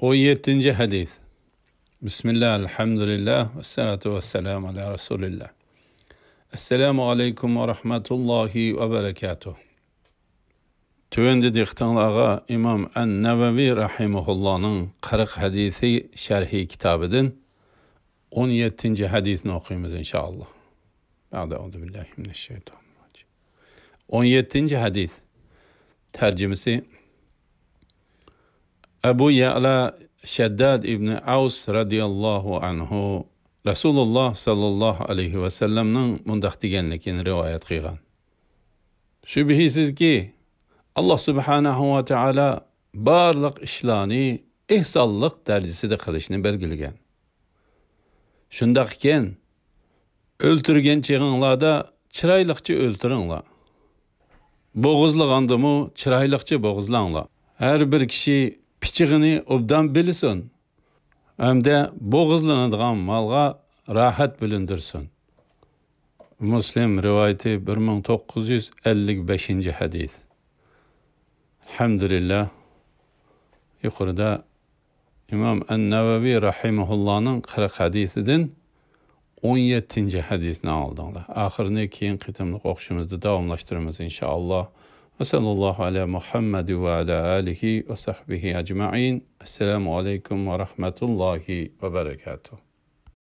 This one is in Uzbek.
17. hadis. Bismillah, elhamdülillah, ve salatu ve selamu ala Resulillah. Esselamu aleyküm ve rahmetullahi ve berekatuh. Tüvendi diktanlağa İmam En-Nevevi Rahimullah'ın 40 hadisi şerhi kitabıdın 17. hadisini okuyumuz inşallah. Euzubillahimineşşeytanirracim. 17. hadis. Tercümesi Ebu Ya'la Şeddad İbni Avs radiyallahu anhu Resulullah sallallahu aleyhi ve sellem'nin mundaq deganligini rivayet qilgan. Şübhisiz ki Allah subhanahu ve taala barliq ishlarni ehsonlik darajasida qilishni belgilagan. Shundaq ekan, o'ltirgan chig'inglarda chiroyliqcha o'ltiringlar. Bo'g'izlagandimi chiroyliqcha bo'g'izlanglar. Har bir kishi pichig'ini obdan bilsin. Hamda bo'g'izlanadigan malga rahat bilindirsin. Muslim rivayeti 1955. hadis. Elhamdülillah. Yukarıda İmam En-Nevevi Rahimullah'ın 40 hadisinden 17. hadisini aldığında. Ahirini keyin qitimliq o'qishimizni davomlashtiramiz inşallah. Ve sallallahu ala Muhammed ve ala alihi ve sahbihi ecma'in. Esselamu aleyküm ve rahmetullahi ve berekatuhu.